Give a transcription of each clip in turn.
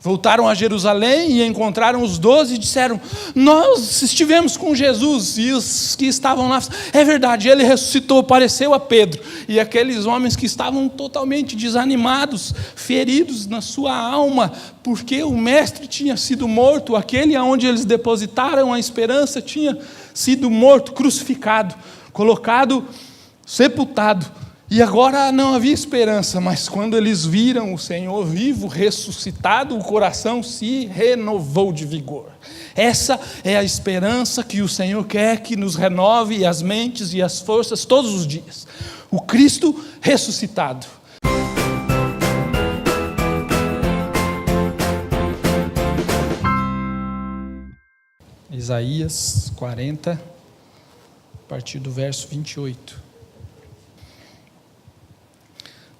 Voltaram a Jerusalém e encontraram os 12 e disseram: nós estivemos com Jesus. E os que estavam lá, é verdade, ele ressuscitou, apareceu a Pedro. E aqueles homens que estavam totalmente desanimados, feridos na sua alma, porque o mestre tinha sido morto, aquele aonde eles depositaram a esperança tinha sido morto, crucificado, colocado, sepultado. E agora não havia esperança, mas quando eles viram o Senhor vivo, ressuscitado, o coração se renovou de vigor. Essa é a esperança que o Senhor quer que nos renove as mentes e as forças todos os dias. O Cristo ressuscitado. Isaías 40, a partir do verso 28.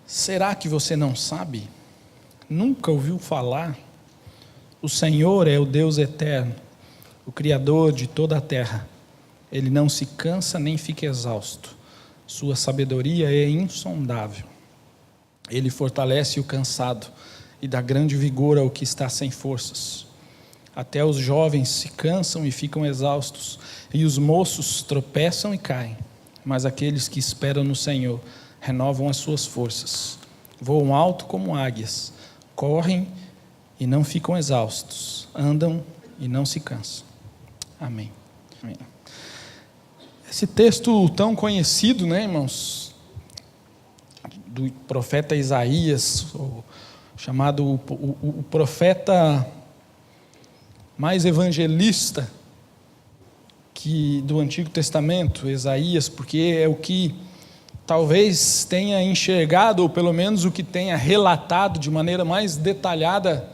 Será que você não sabe? Nunca ouviu falar? O Senhor é o Deus eterno, o Criador de toda a terra. Ele não se cansa nem fica exausto. Sua sabedoria é insondável. Ele fortalece o cansado e dá grande vigor ao que está sem forças. Até os jovens se cansam e ficam exaustos, e os moços tropeçam e caem. Mas aqueles que esperam no Senhor renovam as suas forças, voam alto como águias, correm e não ficam exaustos, andam e não se cansam. Amém. Amém. Esse texto tão conhecido, né, irmãos, do profeta Isaías, chamado o profeta mais evangelista do Antigo Testamento, Isaías, porque é o que talvez tenha enxergado, ou pelo menos o que tenha relatado de maneira mais detalhada,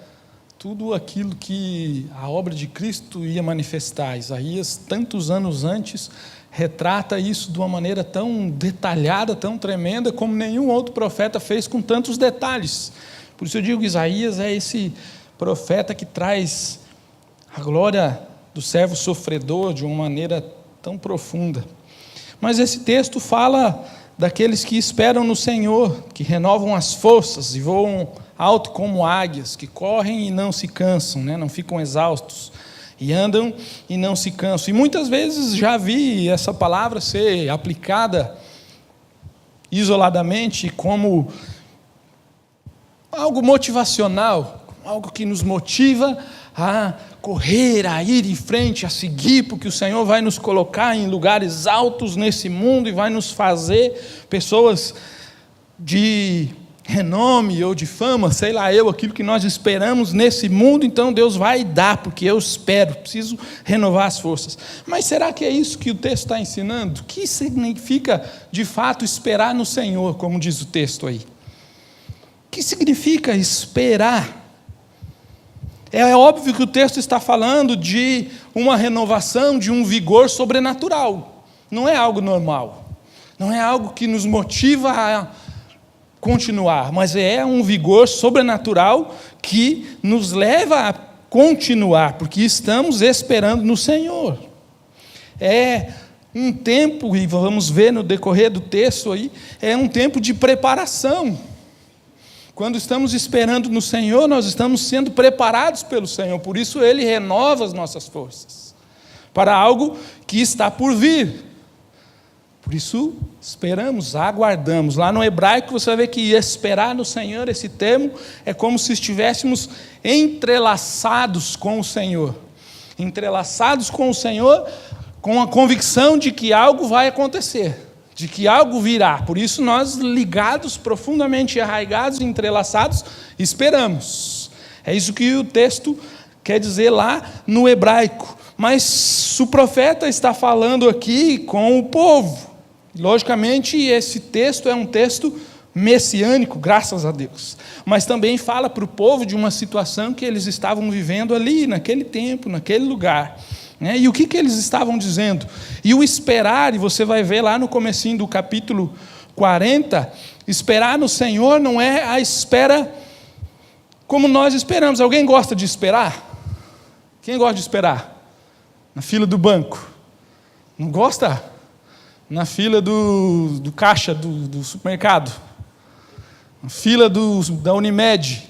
tudo aquilo que a obra de Cristo ia manifestar. Isaías, tantos anos antes, retrata isso de uma maneira tão detalhada, tão tremenda, como nenhum outro profeta fez com tantos detalhes. Por isso eu digo que Isaías é esse profeta que traz a glória do servo sofredor de uma maneira tão profunda. Mas esse texto fala daqueles que esperam no Senhor, que renovam as forças e voam alto como águias, que correm e não se cansam, né? Não ficam exaustos, e andam e não se cansam. E muitas vezes já vi essa palavra ser aplicada isoladamente como algo motivacional, algo que nos motiva a correr, a ir em frente, a seguir, porque o Senhor vai nos colocar em lugares altos nesse mundo e vai nos fazer pessoas de renome ou de fama, sei lá aquilo que nós esperamos nesse mundo, então Deus vai dar, porque eu espero, preciso renovar as forças. Mas será que é isso que o texto está ensinando? O que significa, de fato, esperar no Senhor, como diz o texto aí? O que significa esperar? É óbvio que o texto está falando de uma renovação, de um vigor sobrenatural. Não é algo normal. Não é algo que nos motiva a continuar, mas é um vigor sobrenatural que nos leva a continuar, porque estamos esperando no Senhor. É um tempo, e vamos ver no decorrer do texto aí, é um tempo de preparação. Quando estamos esperando no Senhor, nós estamos sendo preparados pelo Senhor, por isso Ele renova as nossas forças, para algo que está por vir. Por isso, esperamos, aguardamos. Lá no hebraico você vai ver que esperar no Senhor, esse termo, é como se estivéssemos entrelaçados com o Senhor. Entrelaçados com o Senhor, com a convicção de que algo vai acontecer, de que algo virá. Por isso nós, ligados, profundamente arraigados, entrelaçados, esperamos. É isso que o texto quer dizer lá no hebraico. Mas o profeta está falando aqui com o povo. Logicamente, esse texto é um texto messiânico, graças a Deus. Mas também fala para o povo de uma situação que eles estavam vivendo ali, naquele tempo, naquele lugar. E o que eles estavam dizendo? E o esperar, e você vai ver lá no comecinho do capítulo 40, esperar no Senhor não é a espera como nós esperamos. Alguém gosta de esperar? Quem gosta de esperar? Na fila do banco. Não gosta? Na fila do caixa do supermercado. Na fila da Unimed.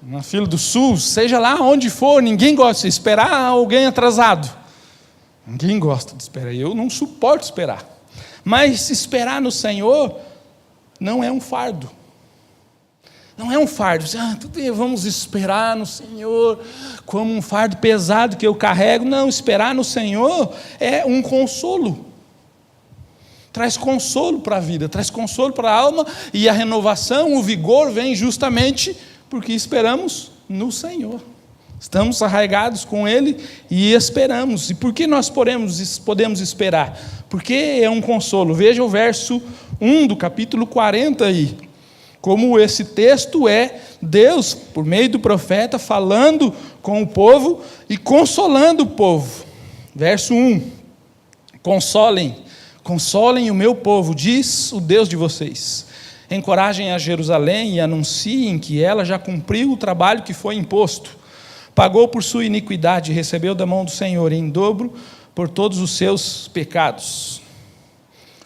na fila do SUS, seja lá onde for, ninguém gosta de esperar alguém atrasado. Ninguém gosta de esperar, eu não suporto esperar. Mas esperar no Senhor não é um fardo. Não é um fardo, tudo bem, vamos esperar no Senhor, como um fardo pesado que eu carrego. Não, esperar no Senhor é um consolo. Traz consolo para a vida, traz consolo para a alma, e a renovação, o vigor vem justamente porque esperamos no Senhor. Estamos arraigados com Ele e esperamos. E por que nós podemos esperar? Porque é um consolo. Veja o verso 1 do capítulo 40 aí. Como esse texto é Deus, por meio do profeta, falando com o povo e consolando o povo. Verso 1. Consolem o meu povo, diz o Deus de vocês. Encorajem a Jerusalém e anunciem que ela já cumpriu o trabalho que foi imposto. Pagou por sua iniquidade e recebeu da mão do Senhor em dobro por todos os seus pecados.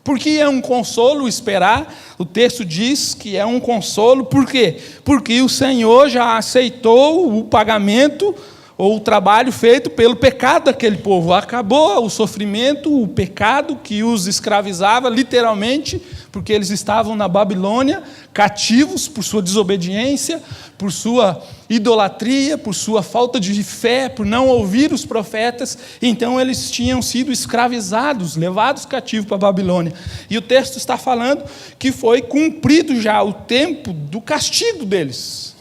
Porque é um consolo esperar, o texto diz que é um consolo, por quê? Porque o Senhor já aceitou o pagamento ou o trabalho feito pelo pecado daquele povo. Acabou o sofrimento, o pecado que os escravizava, literalmente, porque eles estavam na Babilônia, cativos por sua desobediência, por sua idolatria, por sua falta de fé, por não ouvir os profetas. Então eles tinham sido escravizados, levados cativos para a Babilônia. E o texto está falando que foi cumprido já o tempo do castigo deles.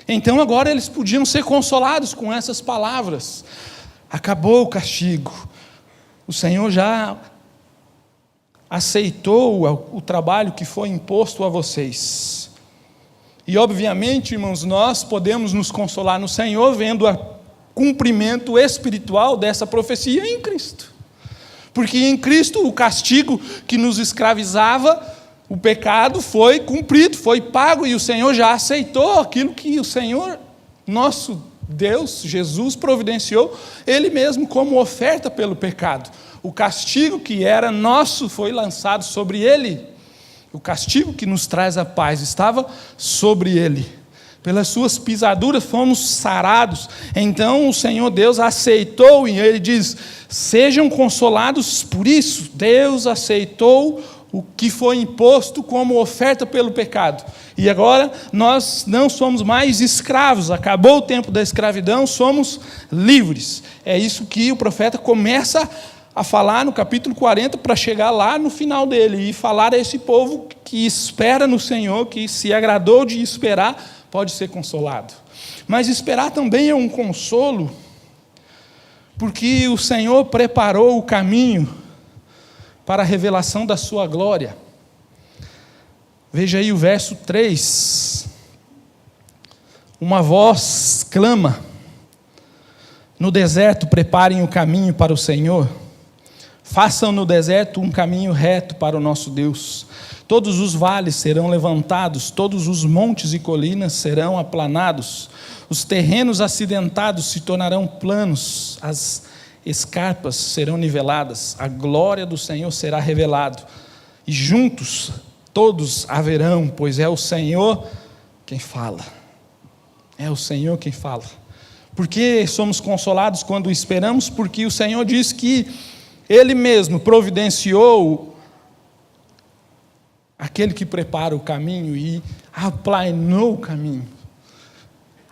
Então agora eles podiam ser consolados com essas palavras. Acabou o castigo. O Senhor já aceitou o trabalho que foi imposto a vocês. E obviamente, irmãos, nós podemos nos consolar no Senhor vendo o cumprimento espiritual dessa profecia em Cristo. Porque em Cristo o castigo que nos escravizava, o pecado, foi cumprido, foi pago, e o Senhor já aceitou aquilo que o Senhor, nosso Deus, Jesus, providenciou, Ele mesmo como oferta pelo pecado. O castigo que era nosso foi lançado sobre Ele. O castigo que nos traz a paz estava sobre Ele. Pelas suas pisaduras fomos sarados. Então o Senhor Deus aceitou, e Ele diz, sejam consolados por isso. Deus aceitou o que foi imposto como oferta pelo pecado. E agora nós não somos mais escravos, acabou o tempo da escravidão, somos livres. É isso que o profeta começa a falar no capítulo 40, para chegar lá no final dele, e falar a esse povo que espera no Senhor, que se agradou de esperar, pode ser consolado. Mas esperar também é um consolo, porque o Senhor preparou o caminho para a revelação da sua glória. Veja aí o verso 3. Uma voz clama: no deserto preparem o caminho para o Senhor, façam no deserto um caminho reto para o nosso Deus. Todos os vales serão levantados, todos os montes e colinas serão aplanados, os terrenos acidentados se tornarão planos, as escarpas serão niveladas, a glória do Senhor será revelada, e juntos todos haverão, pois é o Senhor quem fala. É o Senhor quem fala. Por que somos consolados quando esperamos? Porque o Senhor diz que Ele mesmo providenciou aquele que prepara o caminho e aplanou o caminho.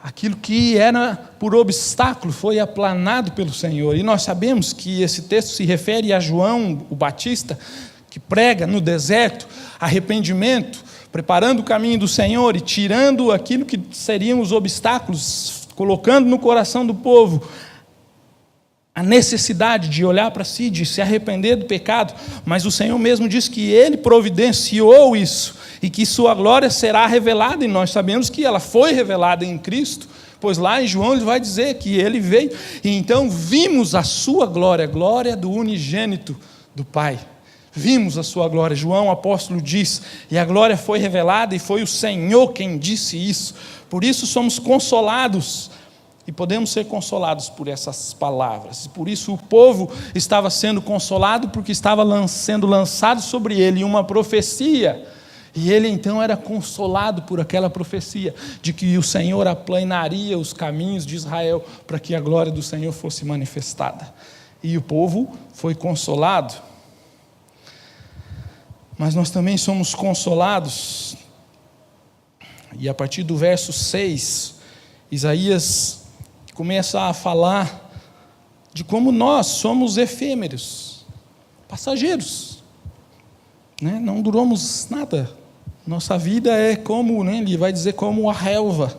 Aquilo que era por obstáculo foi aplanado pelo Senhor. E nós sabemos que esse texto se refere a João, o Batista, que prega no deserto arrependimento, preparando o caminho do Senhor e tirando aquilo que seriam os obstáculos, colocando no coração do povo a necessidade de olhar para si, de se arrepender do pecado. Mas o Senhor mesmo diz que Ele providenciou isso e que sua glória será revelada, e nós sabemos que ela foi revelada em Cristo, pois lá em João ele vai dizer que Ele veio, e então vimos a sua glória, a glória do unigênito do Pai. Vimos a sua glória. João, o apóstolo, diz, e a glória foi revelada, e foi o Senhor quem disse isso. Por isso somos consolados, e podemos ser consolados por essas palavras. Por isso o povo estava sendo consolado, porque estava sendo lançado sobre ele uma profecia. E ele então era consolado por aquela profecia de que o Senhor aplanaria os caminhos de Israel para que a glória do Senhor fosse manifestada. E o povo foi consolado. Mas nós também somos consolados. E a partir do verso 6, Isaías começa a falar de como nós somos efêmeros, passageiros, né? Não duramos nada. Nossa vida é como, né? Ele vai dizer, como a relva.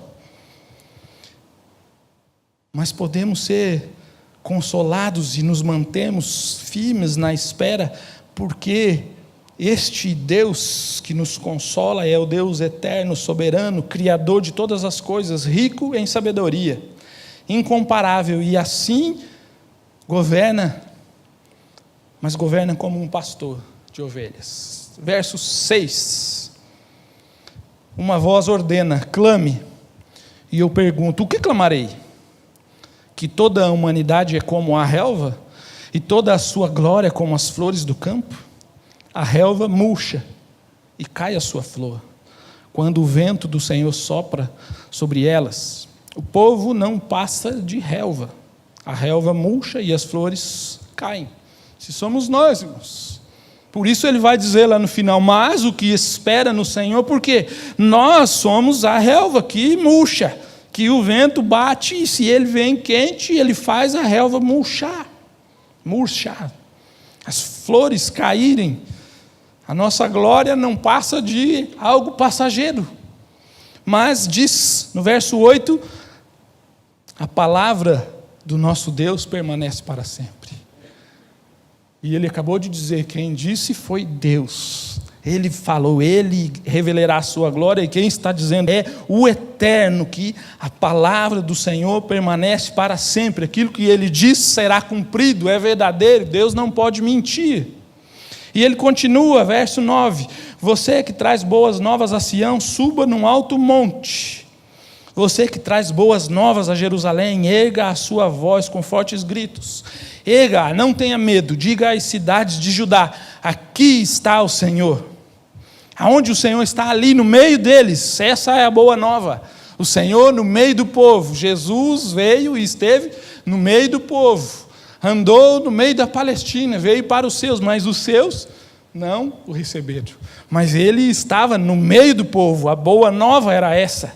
Mas podemos ser consolados e nos mantemos firmes na espera, porque este Deus que nos consola é o Deus eterno, soberano, criador de todas as coisas, rico em sabedoria, incomparável, e assim governa, mas governa como um pastor de ovelhas. Verso 6. Uma voz ordena, clame, e eu pergunto, o que clamarei? Que toda a humanidade é como a relva, e toda a sua glória como as flores do campo? A relva murcha, e cai a sua flor, quando o vento do Senhor sopra sobre elas. O povo não passa de relva, a relva murcha e as flores caem. Se somos nós, irmãos. Por isso ele vai dizer lá no final, mas o que espera no Senhor, porque nós somos a relva que murcha, que o vento bate, e se ele vem quente, ele faz a relva murchar, as flores caírem. A nossa glória não passa de algo passageiro. Mas diz no verso 8, a palavra do nosso Deus permanece para sempre. E ele acabou de dizer, quem disse foi Deus. Ele falou, ele revelará a sua glória, e quem está dizendo é o eterno, que a palavra do Senhor permanece para sempre. Aquilo que ele disse será cumprido, é verdadeiro, Deus não pode mentir. E ele continua, verso 9, você que traz boas novas a Sião, suba num alto monte. Você que traz boas novas a Jerusalém, erga a sua voz com fortes gritos. Erga, não tenha medo, diga às cidades de Judá, aqui está o Senhor. Aonde o Senhor está, ali no meio deles, essa é a boa nova. O Senhor no meio do povo, Jesus veio e esteve no meio do povo. Andou no meio da Palestina, veio para os seus, mas os seus não o receberam. Mas ele estava no meio do povo, a boa nova era essa.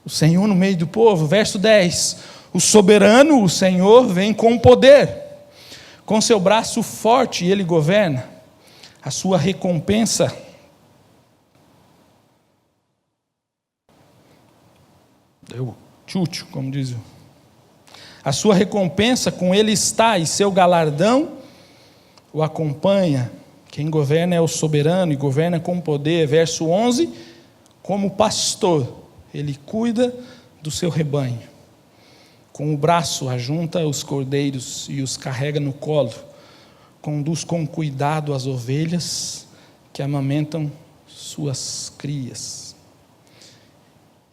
O Senhor no meio do povo, verso 10. O soberano, o Senhor, vem com poder. Com seu braço forte ele governa. A sua recompensa deu tchutchu, como diz o... A sua recompensa com ele está, e seu galardão o acompanha. Quem governa é o soberano, e governa com poder. Verso 11, como pastor, ele cuida do seu rebanho. Com o braço ajunta os cordeiros e os carrega no colo. Conduz com cuidado as ovelhas que amamentam suas crias.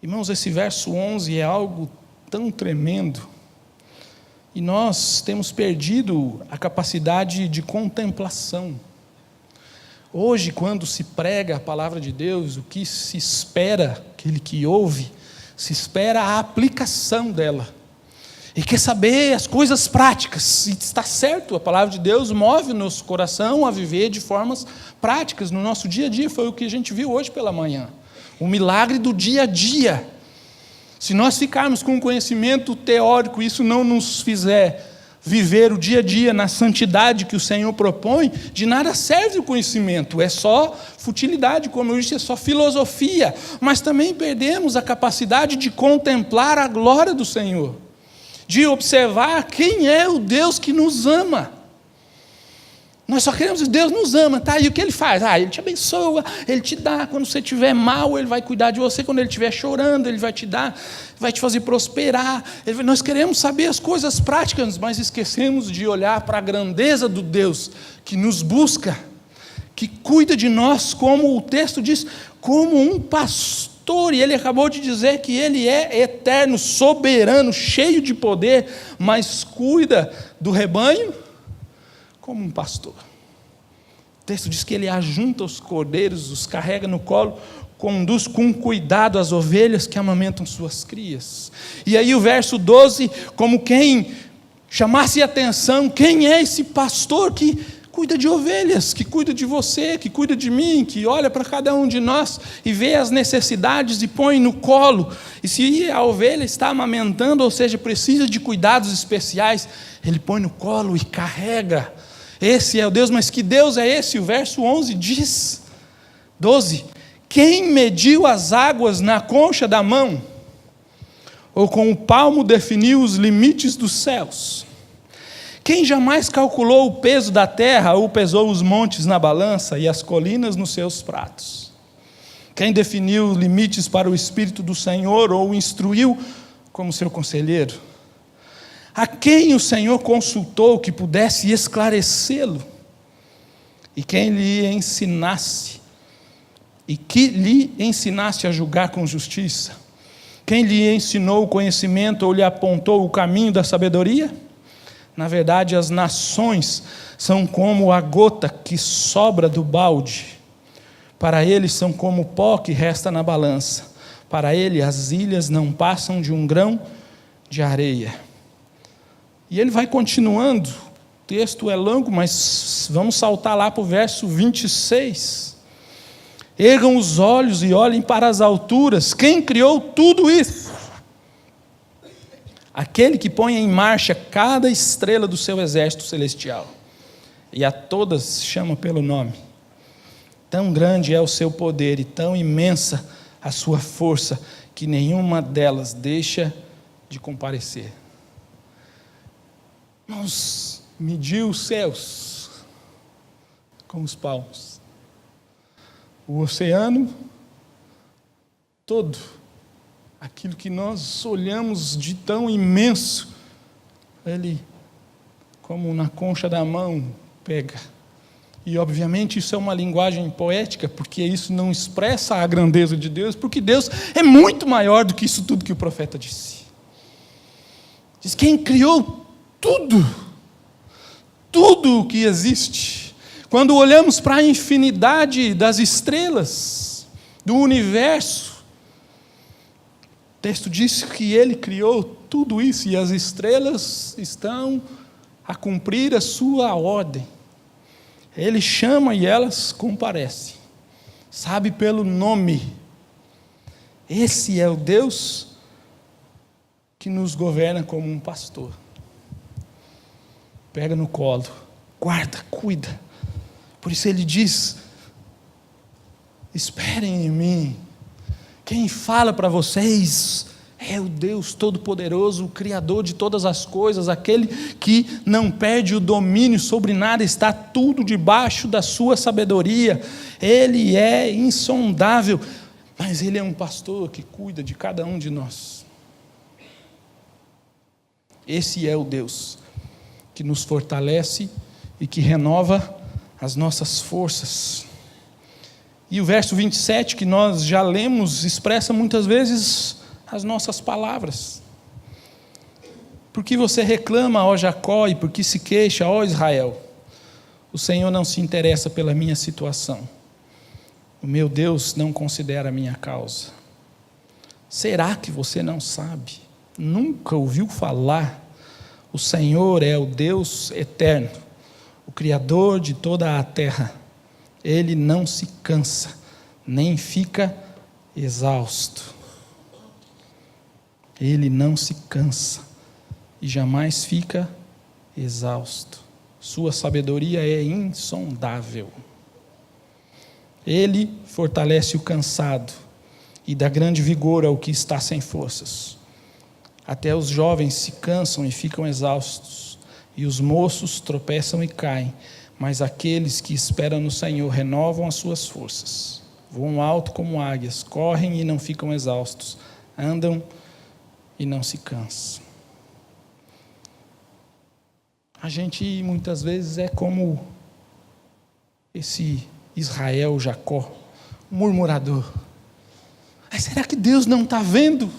Irmãos, esse verso 11 é algo tão tremendo. E nós temos perdido a capacidade de contemplação. Hoje, quando se prega a palavra de Deus, o que se espera, aquele que ouve, se espera a aplicação dela. E quer saber as coisas práticas. E está certo, a palavra de Deus move o nosso coração a viver de formas práticas no nosso dia a dia. Foi o que a gente viu hoje pela manhã. O milagre do dia a dia. Se nós ficarmos com conhecimento teórico, isso não nos fizer viver o dia a dia na santidade que o Senhor propõe, de nada serve o conhecimento, é só futilidade, como eu disse, é só filosofia, mas também perdemos a capacidade de contemplar a glória do Senhor, de observar quem é o Deus que nos ama. Nós só queremos que Deus nos ama, tá? E o que Ele faz? Ele te abençoa, Ele te dá. Quando você estiver mal, Ele vai cuidar de você. Quando Ele estiver chorando, Ele vai te dar, vai te fazer prosperar. Nós queremos saber as coisas práticas, mas esquecemos de olhar para a grandeza do Deus que nos busca, que cuida de nós, como o texto diz, como um pastor. E Ele acabou de dizer que Ele é eterno, soberano, cheio de poder, mas cuida do rebanho como um pastor. texto diz que ele ajunta os cordeiros, os carrega no colo, conduz com cuidado as ovelhas que amamentam suas crias. E aí o verso 12, como quem chamasse a atenção, quem é esse pastor que cuida de ovelhas, que cuida de você, que cuida de mim, que olha para cada um de nós e vê as necessidades e põe no colo. E se a ovelha está amamentando, ou seja, precisa de cuidados especiais, ele põe no colo e carrega. Esse é o Deus, mas que Deus é esse? O verso 11 diz, 12, quem mediu as águas na concha da mão, ou com o palmo definiu os limites dos céus? Quem jamais calculou o peso da terra, ou pesou os montes na balança e as colinas nos seus pratos? Quem definiu limites para o Espírito do Senhor, ou o instruiu como seu conselheiro? A quem o Senhor consultou que pudesse esclarecê-lo? E quem lhe ensinasse, e que lhe ensinasse a julgar com justiça? Quem lhe ensinou o conhecimento, ou lhe apontou o caminho da sabedoria? Na verdade, as nações são como a gota que sobra do balde. Para ele são como o pó que resta na balança. Para ele as ilhas não passam de um grão de areia. E ele vai continuando. O texto é longo, mas vamos saltar lá para o verso 26. Ergam os olhos e olhem para as alturas. Quem criou tudo isso? Aquele que põe em marcha cada estrela do seu exército celestial, e a todas chama pelo nome. Tão grande é o seu poder e tão imensa a sua força, que nenhuma delas deixa de comparecer. Irmãos, mediu os céus com os palmos, o oceano todo, aquilo que nós olhamos de tão imenso, ele, como na concha da mão, pega. E obviamente isso é uma linguagem poética, porque isso não expressa a grandeza de Deus, porque Deus é muito maior do que isso tudo que o profeta disse. Diz quem criou tudo o que existe. Quando olhamos para a infinidade das estrelas, do universo, o texto diz que ele criou tudo isso, e as estrelas estão a cumprir a sua ordem. Ele chama e elas comparecem. Sabe pelo nome. Esse é o Deus que nos governa como um pastor. Pega no colo, guarda, cuida. Por isso ele diz: esperem em mim. Quem fala para vocês é o Deus Todo-Poderoso, o Criador de todas as coisas, aquele que não perde o domínio sobre nada, está tudo debaixo da sua sabedoria. Ele é insondável, mas ele é um pastor que cuida de cada um de nós. Esse é o Deus que nos fortalece e que renova as nossas forças. E o verso 27, que nós já lemos, expressa muitas vezes as nossas palavras. Por que você reclama, ó Jacó, e por que se queixa, ó Israel? O Senhor não se interessa pela minha situação. O meu Deus não considera a minha causa. Será que você não sabe? Nunca ouviu falar? O Senhor é o Deus eterno, o Criador de toda a terra. Ele não se cansa, nem fica exausto. Ele não se cansa e jamais fica exausto. Sua sabedoria é insondável. Ele fortalece o cansado e dá grande vigor ao que está sem forças. Até os jovens se cansam e ficam exaustos, e os moços tropeçam e caem, mas aqueles que esperam no Senhor renovam as suas forças. Voam alto como águias, correm e não ficam exaustos, andam e não se cansam. A gente muitas vezes é como esse Israel, Jacó, murmurador. Mas será que Deus não está vendo?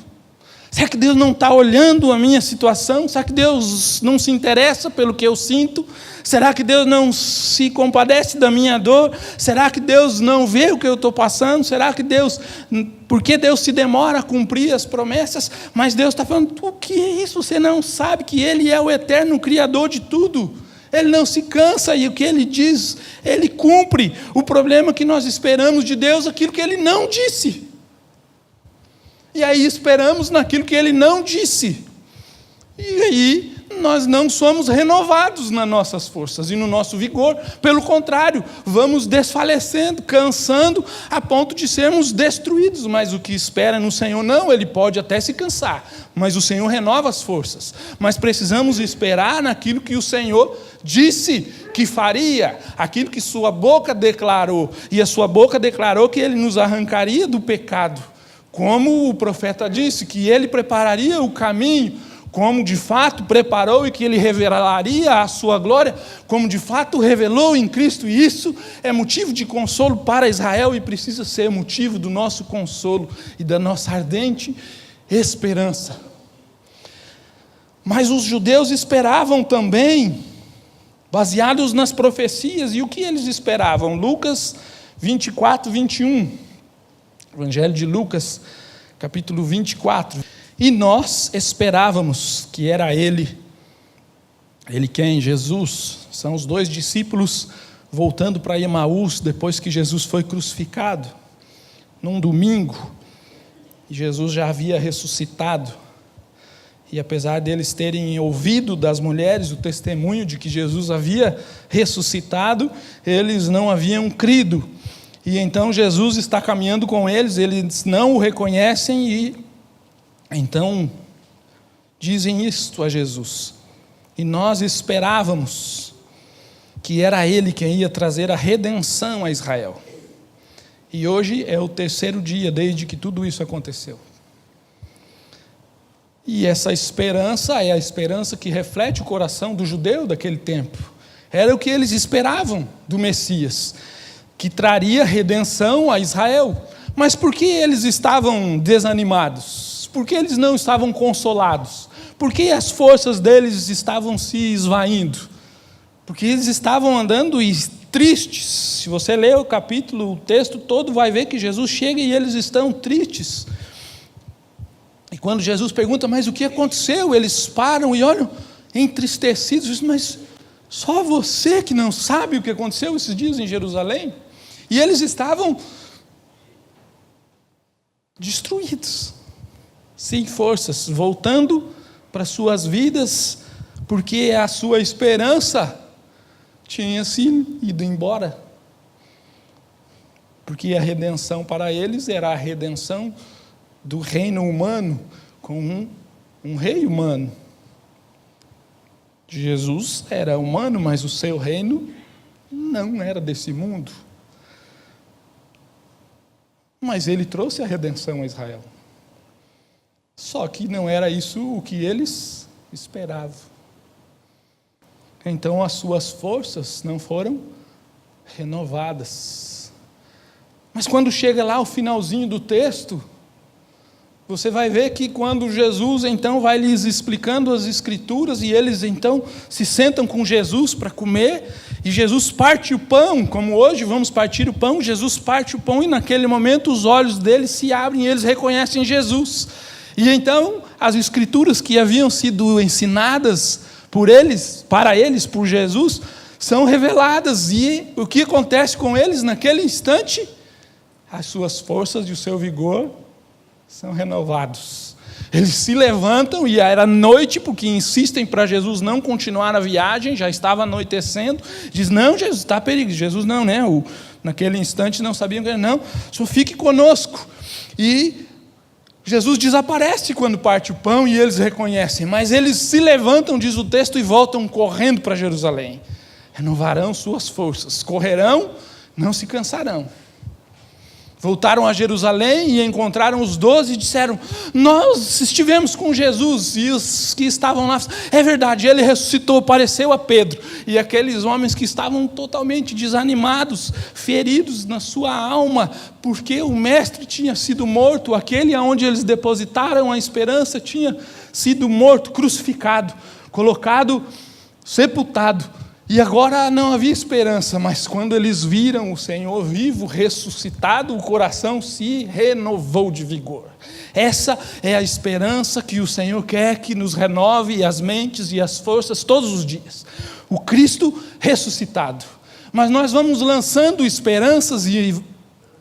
Será que Deus não está olhando a minha situação? Será que Deus não se interessa pelo que eu sinto? Será que Deus não se compadece da minha dor? Será que Deus não vê o que eu estou passando? Será que por que Deus se demora a cumprir as promessas? Mas Deus está falando, o que é isso? Você não sabe que Ele é o eterno Criador de tudo. Ele não se cansa e o que Ele diz, Ele cumpre. O problema é que nós esperamos de Deus aquilo que Ele não disse. E aí esperamos naquilo que Ele não disse. E aí nós não somos renovados nas nossas forças e no nosso vigor. Pelo contrário, vamos desfalecendo, cansando, a ponto de sermos destruídos. Mas o que espera no Senhor, não, Ele pode até se cansar, mas o Senhor renova as forças. Mas precisamos esperar naquilo que o Senhor disse que faria, aquilo que sua boca declarou. E a sua boca declarou que Ele nos arrancaria do pecado. Como o profeta disse, que Ele prepararia o caminho, como de fato preparou e que Ele revelaria a sua glória, como de fato revelou em Cristo. E isso é motivo de consolo para Israel e precisa ser motivo do nosso consolo e da nossa ardente esperança. Mas os judeus esperavam também, baseados nas profecias, e o que eles esperavam? Lucas 24, 21. Evangelho de Lucas, capítulo 24. E nós esperávamos que era Ele quem? Jesus. São os 2 discípulos voltando para Emaús, depois que Jesus foi crucificado, num domingo, e Jesus já havia ressuscitado. E apesar deles terem ouvido das mulheres o testemunho de que Jesus havia ressuscitado, eles não haviam crido. E então Jesus está caminhando com eles não o reconhecem e então dizem isto a Jesus. E nós esperávamos que era Ele quem ia trazer a redenção a Israel. E hoje é o 3º dia desde que tudo isso aconteceu. E essa esperança é a esperança que reflete o coração do judeu daquele tempo. Era o que eles esperavam do Messias, que traria redenção a Israel. Mas por que eles estavam desanimados? Por que eles não estavam consolados? Por que as forças deles estavam se esvaindo? Porque eles estavam andando tristes. Se você ler o capítulo, o texto todo, vai ver que Jesus chega e eles estão tristes. E quando Jesus pergunta, mas o que aconteceu? Eles param e olham entristecidos, dizem, mas só você que não sabe o que aconteceu esses dias em Jerusalém? E eles estavam destruídos, sem forças, voltando para suas vidas, porque a sua esperança tinha se ido embora. Porque a redenção para eles era a redenção do reino humano, com um rei humano. Jesus era humano, mas o seu reino não era desse mundo. Mas Ele trouxe a redenção a Israel. Só que não era isso o que eles esperavam. Então as suas forças não foram renovadas. Mas quando chega lá o finalzinho do texto, você vai ver que quando Jesus então vai lhes explicando as Escrituras, e eles então se sentam com Jesus para comer, e Jesus parte o pão, como hoje vamos partir o pão, Jesus parte o pão, e naquele momento os olhos deles se abrem e eles reconhecem Jesus. E então as Escrituras que haviam sido ensinadas para eles, por Jesus, são reveladas, e o que acontece com eles naquele instante? As suas forças e o seu vigor são renovados. Eles se levantam, e era noite, porque insistem para Jesus não continuar a viagem, já estava anoitecendo. Diz, não, Jesus, está perigo. Jesus não, né? Naquele instante não sabiam que não, só fique conosco. E Jesus desaparece quando parte o pão, e eles reconhecem, mas eles se levantam, diz o texto, e voltam correndo para Jerusalém. Renovarão suas forças, correrão, não se cansarão. Voltaram a Jerusalém e encontraram os 12 e disseram: nós estivemos com Jesus. E os que estavam lá, é verdade, ele ressuscitou, apareceu a Pedro. E aqueles homens que estavam totalmente desanimados, feridos na sua alma, porque o mestre tinha sido morto, aquele aonde eles depositaram a esperança tinha sido morto, crucificado, colocado, sepultado. E agora não havia esperança, mas quando eles viram o Senhor vivo, ressuscitado, o coração se renovou de vigor. Essa é a esperança que o Senhor quer que nos renove as mentes e as forças todos os dias. O Cristo ressuscitado. Mas nós vamos lançando esperanças e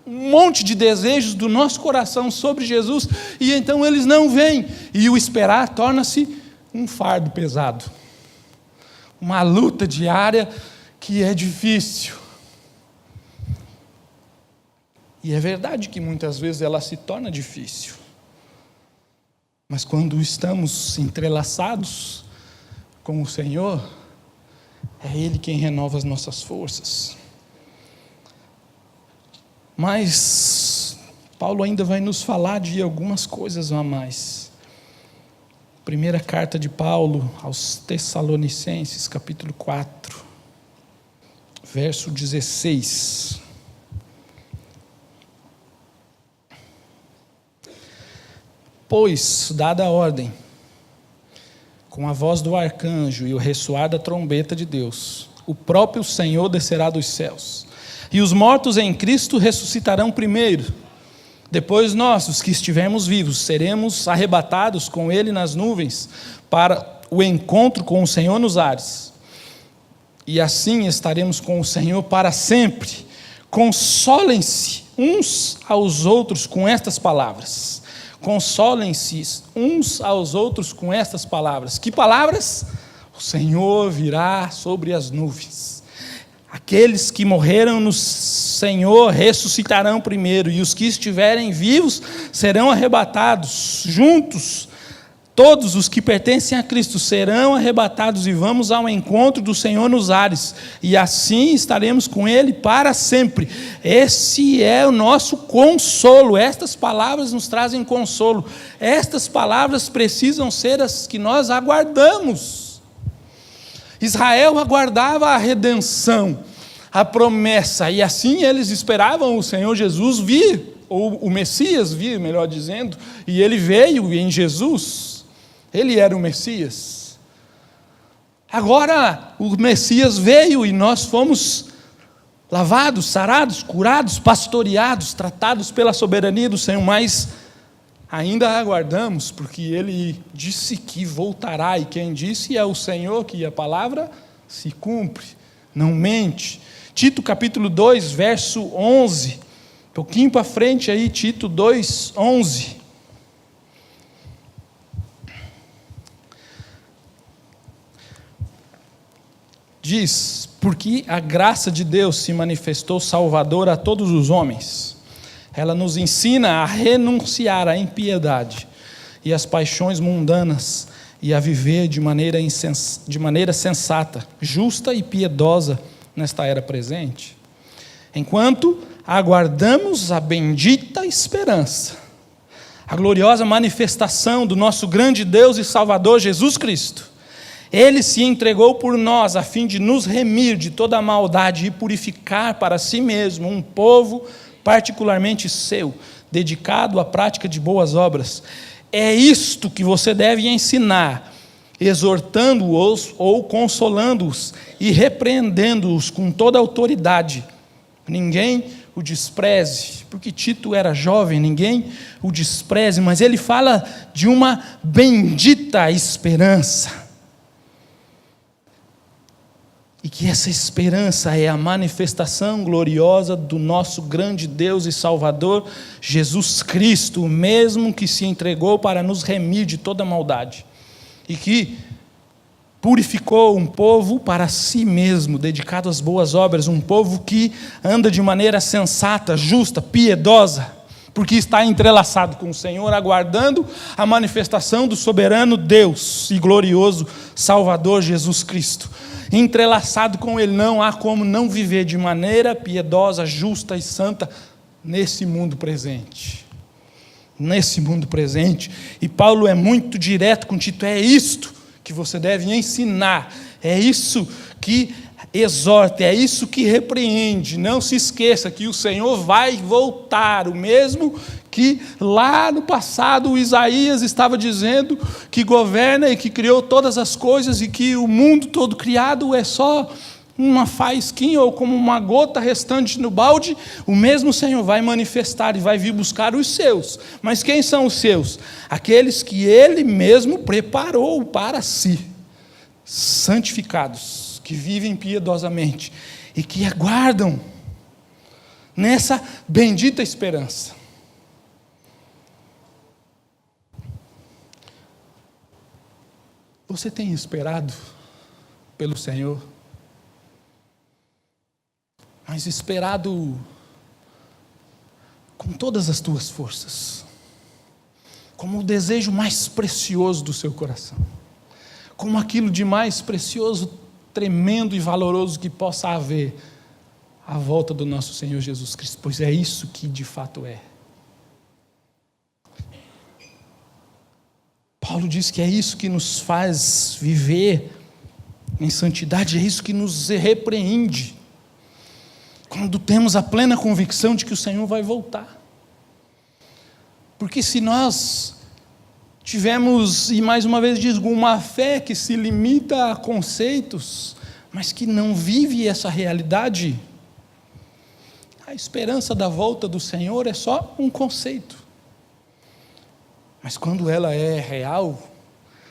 um monte de desejos do nosso coração sobre Jesus, e então eles não vêm. E o esperar torna-se um fardo pesado. Uma luta diária que é difícil. E é verdade que muitas vezes ela se torna difícil. Mas quando estamos entrelaçados com o Senhor, é Ele quem renova as nossas forças. Mas Paulo ainda vai nos falar de algumas coisas a mais. Primeira carta de Paulo aos Tessalonicenses, capítulo 4, verso 16. Pois, dada a ordem, com a voz do arcanjo e o ressoar da trombeta de Deus, o próprio Senhor descerá dos céus, e os mortos em Cristo ressuscitarão primeiro. Depois nós, os que estivermos vivos, seremos arrebatados com Ele nas nuvens para o encontro com o Senhor nos ares. E assim estaremos com o Senhor para sempre. Consolem-se uns aos outros com estas palavras. Consolem-se uns aos outros com estas palavras. Que palavras? O Senhor virá sobre as nuvens. Aqueles que morreram no Senhor ressuscitarão primeiro, e os que estiverem vivos serão arrebatados juntos. Todos os que pertencem a Cristo serão arrebatados, e vamos ao encontro do Senhor nos ares, e assim estaremos com Ele para sempre. Esse é o nosso consolo. Estas palavras nos trazem consolo. Estas palavras precisam ser as que nós aguardamos. Israel aguardava a redenção, a promessa, e assim eles esperavam o Senhor Jesus vir, ou o Messias vir, melhor dizendo, e ele veio em Jesus, ele era o Messias. Agora o Messias veio e nós fomos lavados, sarados, curados, pastoreados, tratados pela soberania do Senhor, mas ainda aguardamos, porque Ele disse que voltará, e quem disse é o Senhor, que a palavra se cumpre, não mente. Tito capítulo 2, verso 11, um pouquinho para frente aí, Tito 2, 11. Diz: porque a graça de Deus se manifestou salvadora a todos os homens. Ela nos ensina a renunciar à impiedade e às paixões mundanas e a viver de maneira sensata, justa e piedosa nesta era presente, enquanto aguardamos a bendita esperança, a gloriosa manifestação do nosso grande Deus e Salvador Jesus Cristo. Ele se entregou por nós a fim de nos remir de toda a maldade e purificar para si mesmo um povo particularmente seu, dedicado à prática de boas obras. É isto que você deve ensinar, exortando-os ou consolando-os e repreendendo-os com toda a autoridade. Ninguém o despreze, porque Tito era jovem, ninguém o despreze, mas ele fala de uma bendita esperança. E que essa esperança é a manifestação gloriosa do nosso grande Deus e Salvador, Jesus Cristo, o mesmo que se entregou para nos remir de toda maldade, e que purificou um povo para si mesmo, dedicado às boas obras, um povo que anda de maneira sensata, justa, piedosa, porque está entrelaçado com o Senhor, aguardando a manifestação do soberano Deus e glorioso Salvador Jesus Cristo. Entrelaçado com Ele, não há como não viver de maneira piedosa, justa e santa nesse mundo presente. Nesse mundo presente. E Paulo é muito direto com Tito, é isto que você deve ensinar, é isso que exorta, é isso que repreende. Não se esqueça que o Senhor vai voltar, o mesmo que lá no passado o Isaías estava dizendo que governa e que criou todas as coisas e que o mundo todo criado é só uma faísquinha ou como uma gota restante no balde. O mesmo Senhor vai manifestar e vai vir buscar os seus. Mas quem são os seus? Aqueles que Ele mesmo preparou para si, santificados, que vivem piedosamente e que aguardam nessa bendita esperança. Você tem esperado pelo Senhor? Mas esperado com todas as tuas forças, como o desejo mais precioso do seu coração, como aquilo de mais precioso, tremendo e valoroso que possa haver à volta do nosso Senhor Jesus Cristo, pois é isso que de fato é. Paulo diz que é isso que nos faz viver em santidade, é isso que nos repreende, quando temos a plena convicção de que o Senhor vai voltar. Porque se nós tivermos, e mais uma vez digo, uma fé que se limita a conceitos, mas que não vive essa realidade, a esperança da volta do Senhor é só um conceito. Mas quando ela é real,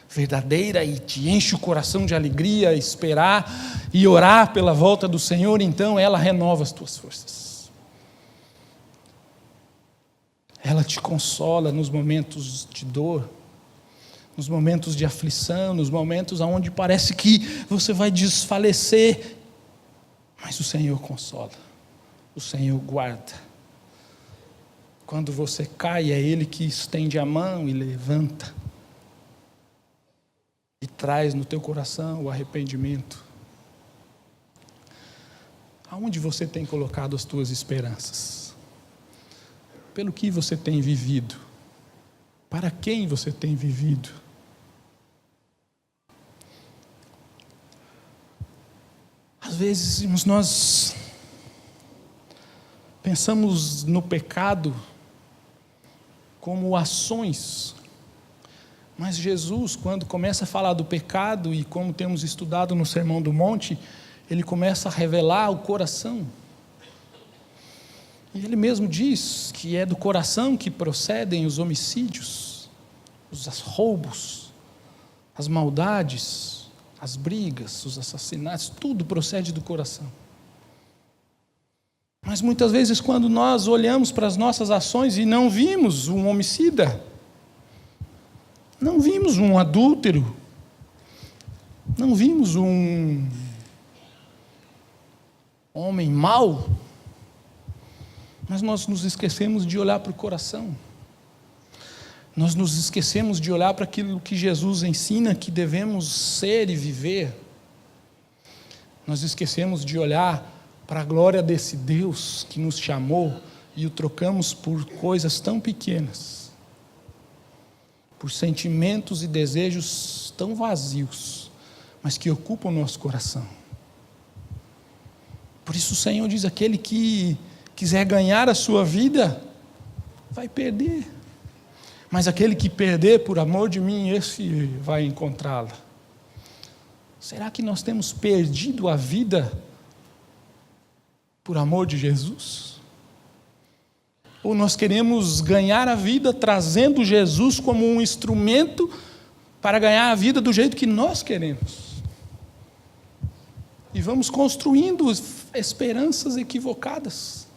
verdadeira e te enche o coração de alegria, esperar e orar pela volta do Senhor, então ela renova as tuas forças. Ela te consola nos momentos de dor, nos momentos de aflição, nos momentos onde parece que você vai desfalecer, mas o Senhor consola, o Senhor guarda. Quando você cai, é Ele que estende a mão e levanta, e traz no teu coração o arrependimento. Aonde você tem colocado as tuas esperanças? Pelo que você tem vivido? Para quem você tem vivido? Às vezes nós pensamos no pecado como ações, mas Jesus, quando começa a falar do pecado, e como temos estudado no Sermão do Monte, Ele começa a revelar o coração. E Ele mesmo diz que é do coração que procedem os homicídios, os roubos, as maldades, as brigas, os assassinatos, tudo procede do coração. Mas muitas vezes quando nós olhamos para as nossas ações e não vimos um homicida, não vimos um adúltero, não vimos um homem mau, mas nós nos esquecemos de olhar para o coração. Nós nos esquecemos de olhar para aquilo que Jesus ensina que devemos ser e viver. Nós esquecemos de olhar para a glória desse Deus que nos chamou e o trocamos por coisas tão pequenas, por sentimentos e desejos tão vazios, mas que ocupam o nosso coração. Por isso o Senhor diz, aquele que quiser ganhar a sua vida, vai perder. Mas aquele que perder por amor de mim, esse vai encontrá-la. Será que nós temos perdido a vida por amor de Jesus? Ou nós queremos ganhar a vida trazendo Jesus como um instrumento para ganhar a vida do jeito que nós queremos? E vamos construindo esperanças equivocadas.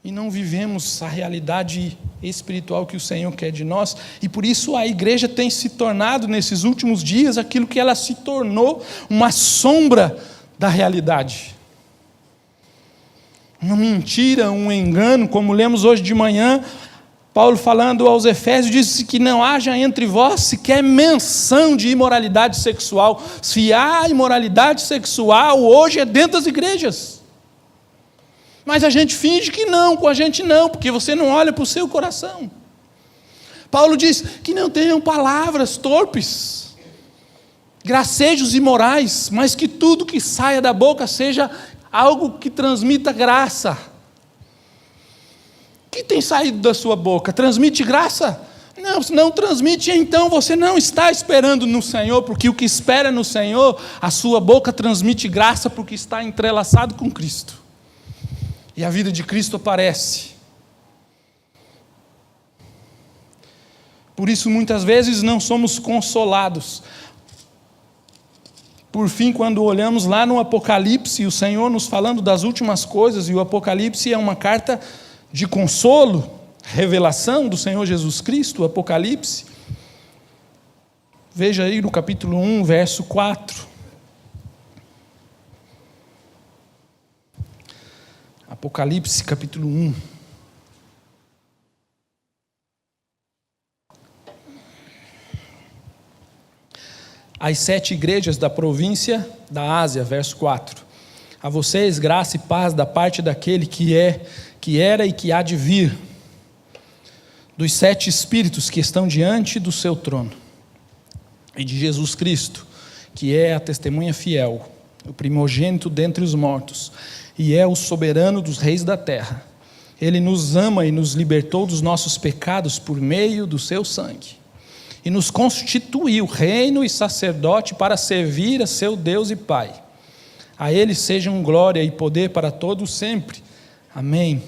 E não vivemos a realidade espiritual que o Senhor quer de nós. E por isso a igreja tem se tornado, nesses últimos dias, aquilo que ela se tornou, uma sombra da realidade. Uma mentira, um engano, como lemos hoje de manhã, Paulo falando aos Efésios, disse que não haja entre vós sequer menção de imoralidade sexual. Se há imoralidade sexual, hoje é dentro das igrejas. Mas a gente finge que não, com a gente não, porque você não olha para o seu coração. Paulo diz que não tenham palavras torpes, gracejos imorais, mas que tudo que saia da boca seja algo que transmita graça. O que tem saído da sua boca? Transmite graça? Não, se não transmite, então você não está esperando no Senhor, porque o que espera no Senhor, a sua boca transmite graça, porque está entrelaçado com Cristo. E a vida de Cristo aparece. Por isso, muitas vezes, não somos consolados. Por fim, quando olhamos lá no Apocalipse, o Senhor nos falando das últimas coisas, e o Apocalipse é uma carta de consolo, revelação do Senhor Jesus Cristo, o Apocalipse. Veja aí no capítulo 1, verso 4. Apocalipse, capítulo 1. As 7 igrejas da província da Ásia, verso 4. A vocês graça e paz da parte daquele que era e que há de vir, dos 7 espíritos que estão diante do seu trono, e de Jesus Cristo, que é a testemunha fiel, o primogênito dentre os mortos, e é o soberano dos reis da terra. Ele nos ama e nos libertou dos nossos pecados por meio do seu sangue, e nos constituiu reino e sacerdote para servir a seu Deus e Pai. A Ele sejam glória e poder para todos sempre. Amém.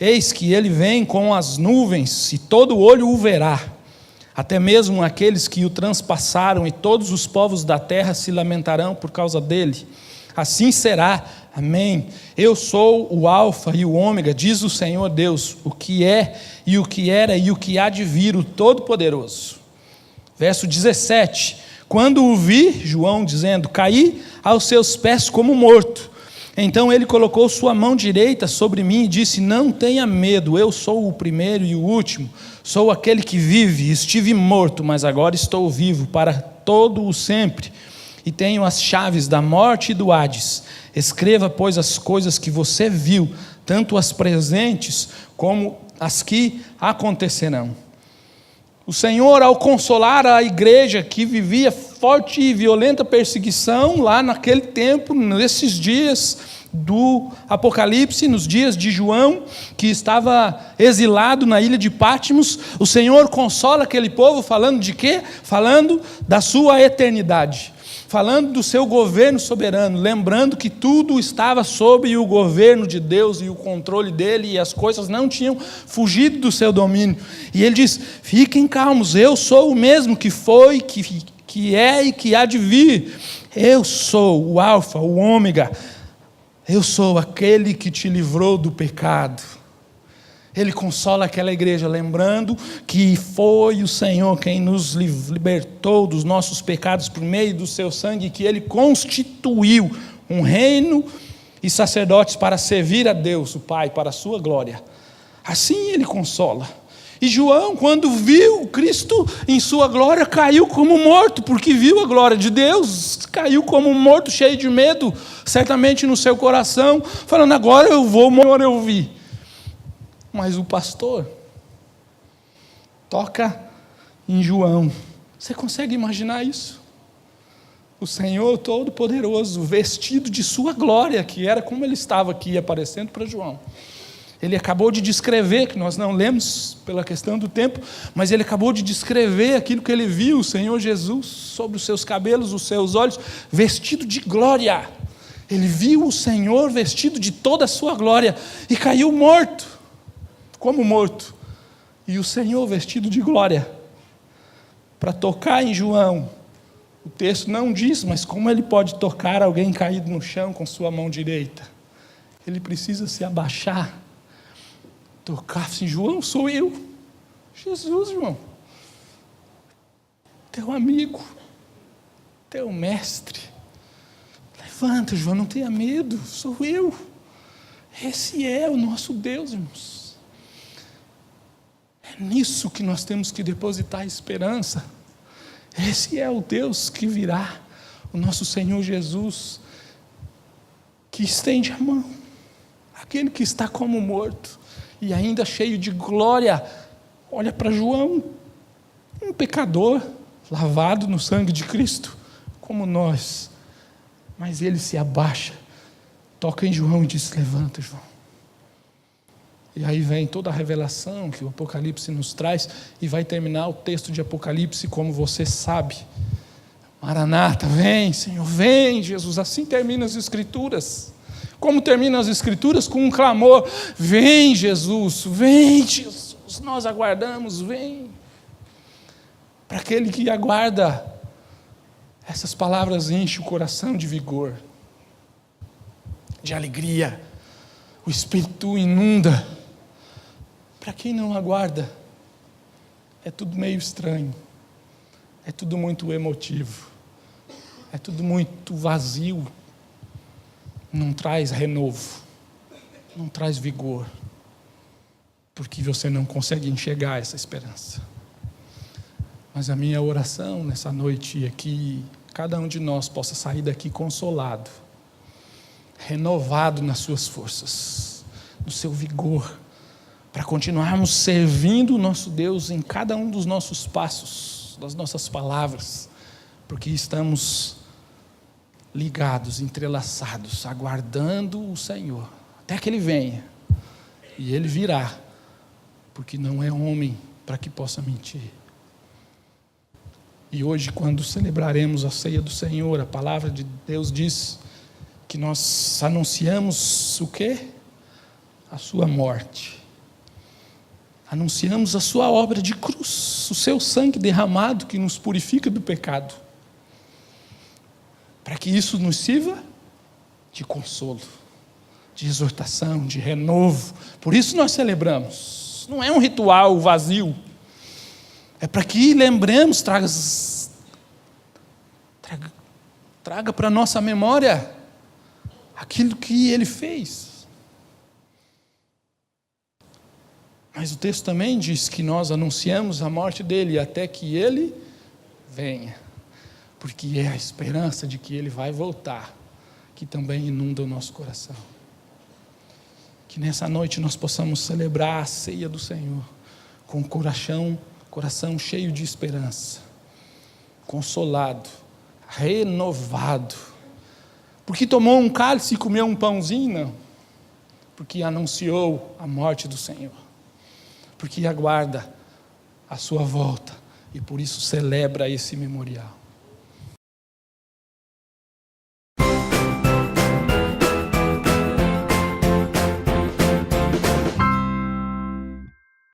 Eis que Ele vem com as nuvens, e todo olho o verá, até mesmo aqueles que o transpassaram, e todos os povos da terra se lamentarão por causa dele. Assim será. Amém. Eu sou o Alfa e o Ômega, diz o Senhor Deus, o que é e o que era e o que há de vir, o Todo-Poderoso. Verso 17, quando o vi, João dizendo, caí aos seus pés como morto. Então ele colocou sua mão direita sobre mim e disse, não tenha medo, eu sou o primeiro e o último, sou aquele que vive, estive morto, mas agora estou vivo para todo o sempre, e tenho as chaves da morte e do Hades. Escreva, pois, as coisas que você viu, tanto as presentes como as que acontecerão. O Senhor, ao consolar a igreja que vivia forte e violenta perseguição lá naquele tempo, nesses dias do Apocalipse, nos dias de João, que estava exilado na ilha de Patmos, o Senhor consola aquele povo falando de quê? Falando da sua eternidade, falando do seu governo soberano, lembrando que tudo estava sob o governo de Deus e o controle dele, e as coisas não tinham fugido do seu domínio. E ele diz, fiquem calmos, eu sou o mesmo que foi, que é e que há de vir. Eu sou o Alfa, o Ômega, eu sou aquele que te livrou do pecado. Ele consola aquela igreja, lembrando que foi o Senhor quem nos libertou dos nossos pecados por meio do seu sangue, que Ele constituiu um reino e sacerdotes para servir a Deus, o Pai, para a sua glória. Assim Ele consola. E João, quando viu Cristo em sua glória, caiu como morto, porque viu a glória de Deus, caiu como morto, cheio de medo, certamente no seu coração, falando, agora eu vou morrer, eu vi. Mas o pastor toca em João. Você consegue imaginar isso? O Senhor Todo-Poderoso, vestido de sua glória, que era como ele estava aqui, aparecendo para João. Ele acabou de descrever, que nós não lemos pela questão do tempo, mas ele acabou de descrever aquilo que ele viu, o Senhor Jesus, sobre os seus cabelos, os seus olhos, vestido de glória. Ele viu o Senhor vestido de toda a sua glória e caiu morto. Como morto, e o Senhor vestido de glória, para tocar em João. O texto não diz, mas como ele pode tocar alguém caído no chão com sua mão direita? Ele precisa se abaixar, tocar assim, João, sou eu, Jesus, irmão, teu amigo, teu mestre, levanta, João, não tenha medo, sou eu, esse é o nosso Deus, irmãos. É nisso que nós temos que depositar a esperança. Esse é o Deus que virá, o nosso Senhor Jesus, que estende a mão, aquele que está como morto e ainda cheio de glória, olha para João, um pecador, lavado no sangue de Cristo, como nós, mas ele se abaixa, toca em João e diz: levanta, João. E aí vem toda a revelação que o Apocalipse nos traz, e vai terminar o texto de Apocalipse como você sabe: Maranata, vem Senhor, vem Jesus. Assim termina as Escrituras. Como terminam as Escrituras? Com um clamor: vem Jesus, vem Jesus, nós aguardamos, vem. Para aquele que aguarda, essas palavras enchem o coração de vigor, de alegria, o Espírito inunda. Para quem não aguarda, é tudo meio estranho, é tudo muito emotivo, é tudo muito vazio, não traz renovo, não traz vigor, porque você não consegue enxergar essa esperança. Mas a minha oração nessa noite é que cada um de nós possa sair daqui consolado, renovado nas suas forças, no seu vigor, para continuarmos servindo o nosso Deus em cada um dos nossos passos, das nossas palavras, porque estamos ligados, entrelaçados, aguardando o Senhor, até que Ele venha, e Ele virá, porque não é homem para que possa mentir. E hoje, quando celebraremos a ceia do Senhor, a palavra de Deus diz que nós anunciamos o quê? A sua morte. Anunciamos a sua obra de cruz, o seu sangue derramado que nos purifica do pecado. Para que isso nos sirva de consolo, de exortação, de renovo. Por isso nós celebramos. Não é um ritual vazio. É para que lembremos, traga para a nossa memória aquilo que Ele fez. Mas o texto também diz que nós anunciamos a morte dEle até que Ele venha, porque é a esperança de que Ele vai voltar, que também inunda o nosso coração. Que nessa noite nós possamos celebrar a ceia do Senhor, com o coração cheio de esperança, consolado, renovado, porque tomou um cálice e comeu um pãozinho? Não, porque anunciou a morte do Senhor, porque aguarda a sua volta, e por isso celebra esse memorial.